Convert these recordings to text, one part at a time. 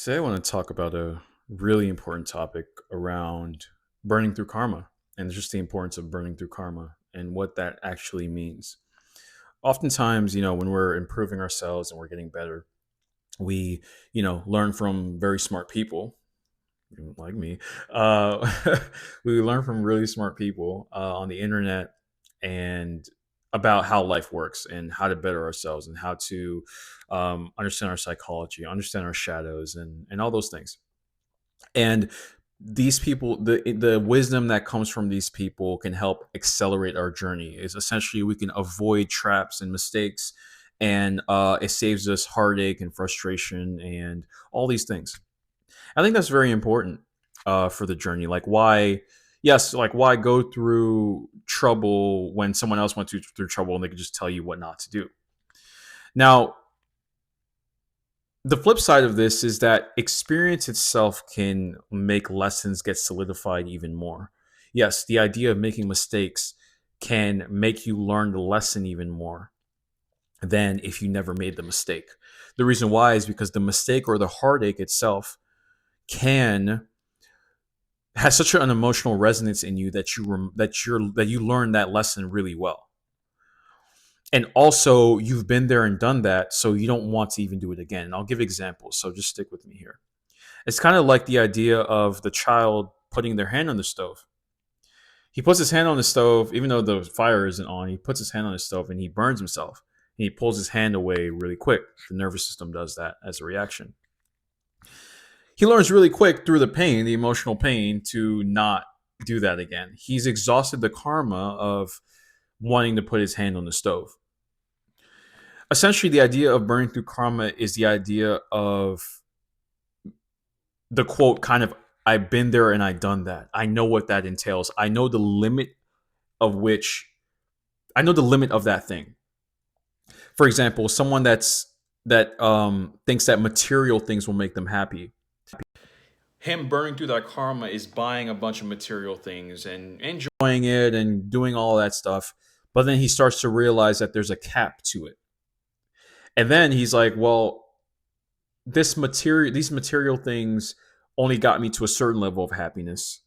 Today, I want to talk about a really important topic around burning through karma and just the importance of burning through karma and what that actually means. Oftentimes, when we're improving ourselves and we're getting better, we, learn from very smart people like me. Uh, we learn from really smart people on the internet and about how life works and how to better ourselves and how to understand our psychology, understand our shadows, and all those things. And these people, the wisdom that comes from these people can help accelerate our journey. Is essentially we can avoid traps and mistakes, and it saves us heartache and frustration and all these things. I think that's very important for the journey. Like why, yes, like why go through trouble when someone else went through trouble and they could just tell you what not to do. Now, the flip side of this is that experience itself can make lessons get solidified even more. Yes, the idea of making mistakes can make you learn the lesson even more than if you never made the mistake. The reason why is because the mistake or the heartache itself can has such an emotional resonance in you that you learn that lesson really well. And also you've been there and done that, so you don't want to even do it again. And I'll give examples, so just stick with me here. It's kind of like the idea of the child putting their hand on the stove. He puts his hand on the stove, even though the fire isn't on. He puts his hand on the stove and he burns himself. And he pulls his hand away really quick. The nervous system does that as a reaction. He learns really quick through the pain, the emotional pain, to not do that again. He's exhausted the karma of wanting to put his hand on the stove. Essentially, the idea of burning through karma is the idea of the quote kind of I've been there and I've done that. I know what that entails. Of which I know the limit of that thing. For example, someone that thinks that material things will make them happy. Him burning through that karma is buying a bunch of material things and enjoying it and doing all that stuff. But then he starts to realize that there's a cap to it. And then he's like, well, these material things only got me to a certain level of happiness.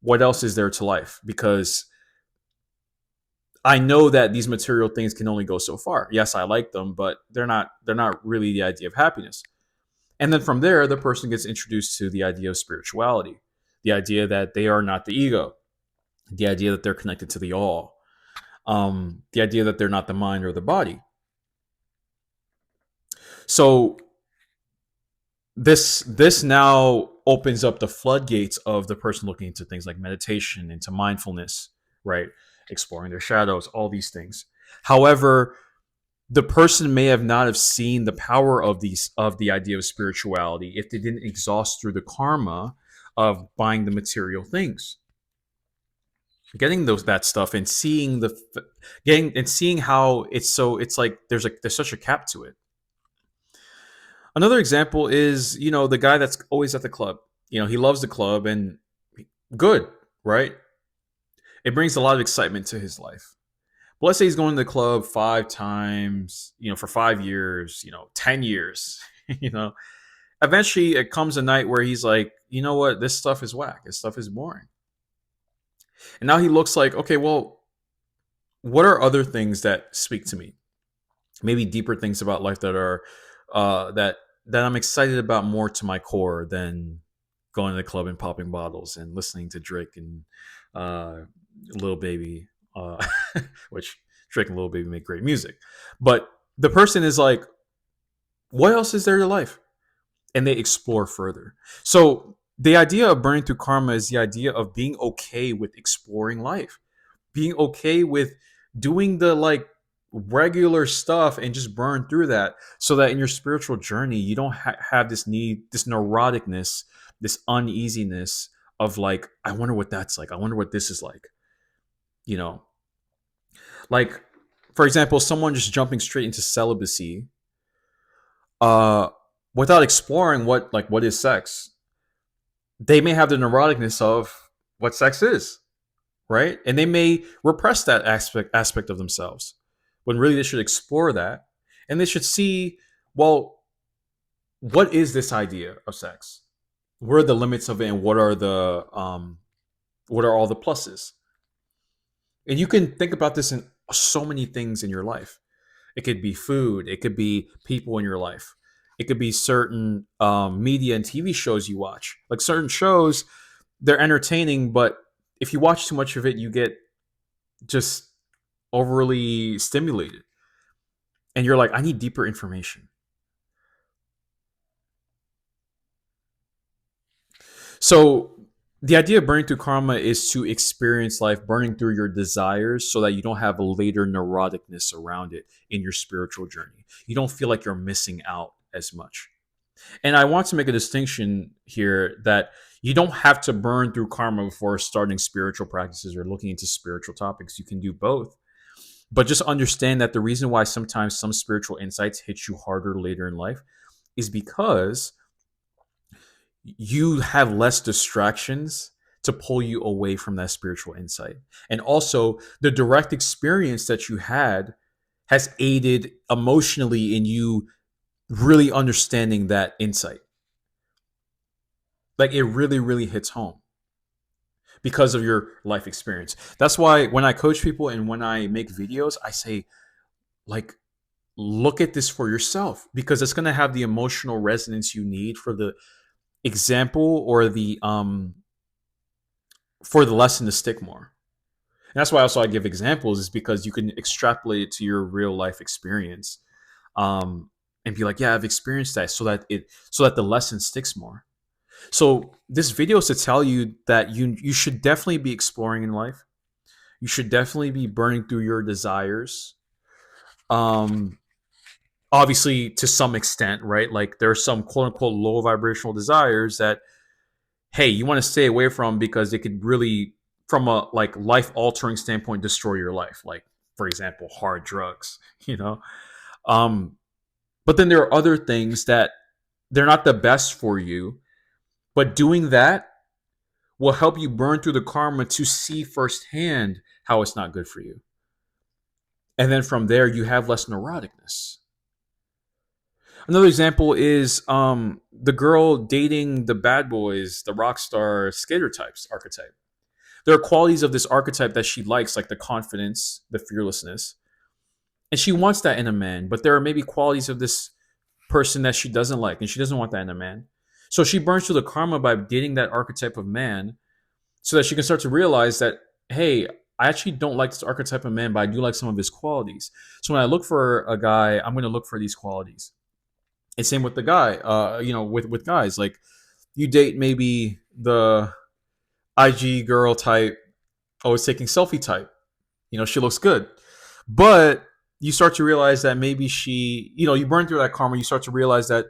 What else is there to life? Because I know that these material things can only go so far. Yes, I like them, but they're not really the idea of happiness. And then from there, the person gets introduced to the idea of spirituality, the idea that they are not the ego, the idea that they're connected to the all, the idea that they're not the mind or the body. So this now opens up the floodgates of the person looking into things like meditation, into mindfulness, right? Exploring their shadows, all these things. However, the person may have not have seen the power of the idea of spirituality if they didn't exhaust through the karma of buying the material things, getting those that stuff, and seeing how it's like there's such a cap to it. Another example is, the guy that's always at the club. He loves the club and good, right? It brings a lot of excitement to his life. But let's say he's going to the club 5 times, for 5 years, 10 years, you know. Eventually it comes a night where he's like, you know what, this stuff is whack. This stuff is boring. And now he looks like, okay, well, what are other things that speak to me? Maybe deeper things about life that are that I'm excited about more to my core than going to the club and popping bottles and listening to Drake and uh, Lil Baby, which Drake and Lil Baby make great music. But the person is like, what else is there to life? And they explore further. So the idea of burning through karma is the idea of being okay with exploring life, being okay with doing the like regular stuff and just burn through that, so that in your spiritual journey you don't have this need, this neuroticness, this uneasiness of like, I wonder what that's like, I wonder what this is like, you know like, for example, someone just jumping straight into celibacy uh without exploring what is sex. They may have the neuroticness of what sex is, right? And they may repress that aspect of themselves when really they should explore that, and they should see, well, what is this idea of sex? What are the limits of it, and what are all the pluses? And you can think about this in so many things in your life. It could be food. It could be people in your life. It could be certain media and TV shows you watch. Like certain shows, they're entertaining, but if you watch too much of it, you get just overly stimulated, and you're like, I need deeper information. So the idea of burning through karma is to experience life burning through your desires so that you don't have a later neuroticness around it in your spiritual journey. You don't feel like you're missing out as much. And I want to make a distinction here that you don't have to burn through karma before starting spiritual practices or looking into spiritual topics. You can do both. But just understand that the reason why sometimes some spiritual insights hit you harder later in life is because you have less distractions to pull you away from that spiritual insight. And also, the direct experience that you had has aided emotionally in you really understanding that insight. Like it really, really hits home because of your life experience. That's why when I coach people and when I make videos, I say, like, look at this for yourself because it's going to have the emotional resonance you need for the example or the for the lesson to stick more. And that's why also I give examples is because you can extrapolate it to your real life experience, and be like, yeah, I've experienced that, so that the lesson sticks more. So this video is to tell you that you should definitely be exploring in life. You should definitely be burning through your desires. Um, Obviously, to some extent, right? Like there are some quote unquote low vibrational desires that, hey, you want to stay away from because it could really, from a like life altering standpoint, destroy your life. Like, for example, hard drugs, you know? Um, but then there are other things that they're not the best for you, but doing that will help you burn through the karma to see firsthand how it's not good for you. And then from there, you have less neuroticness. Another example is the girl dating the bad boys, the rock star skater types archetype. There are qualities of this archetype that she likes, like the confidence, the fearlessness, and she wants that in a man. But there are maybe qualities of this person that she doesn't like, and she doesn't want that in a man. So she burns through the karma by dating that archetype of man, so that she can start to realize that, hey, I actually don't like this archetype of man, but I do like some of his qualities. So when I look for a guy, I'm going to look for these qualities. And same with the guy, with guys, like you date maybe the IG girl type, always taking selfie type. She looks good, but you start to realize that maybe you burn through that karma. You start to realize that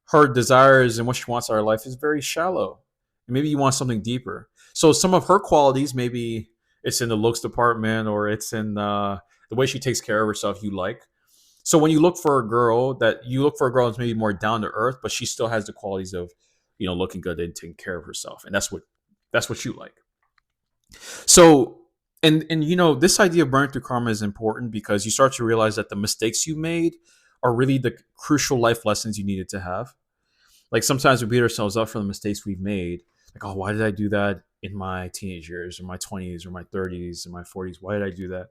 her desires and what she wants out of her life is very shallow. And maybe you want something deeper. So some of her qualities, maybe it's in the looks department or it's in the way she takes care of herself. You like. So when you look for a girl, that's maybe more down to earth, but she still has the qualities of, looking good and taking care of herself, and that's what you like. So, and this idea of burning through karma is important because you start to realize that the mistakes you made are really the crucial life lessons you needed to have. Like sometimes we beat ourselves up for the mistakes we've made. Like, oh, why did I do that in my teenage years or my 20s or my 30s or my 40s? Why did I do that?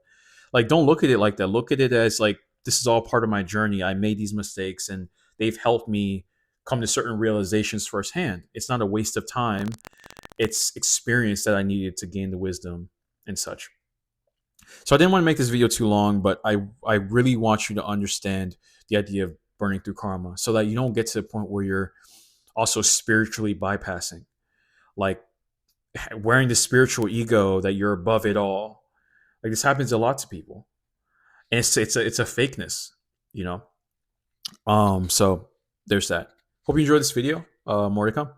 Like, don't look at it like that. Look at it as like, this is all part of my journey. I made these mistakes and they've helped me come to certain realizations firsthand. It's not a waste of time. It's experience that I needed to gain the wisdom and such. So I didn't want to make this video too long, but I really want you to understand the idea of burning through karma so that you don't get to the point where you're also spiritually bypassing, like wearing the spiritual ego that you're above it all. Like this happens a lot to people, and it's a fakeness, you know. So there's that. Hope you enjoyed this video. More to come.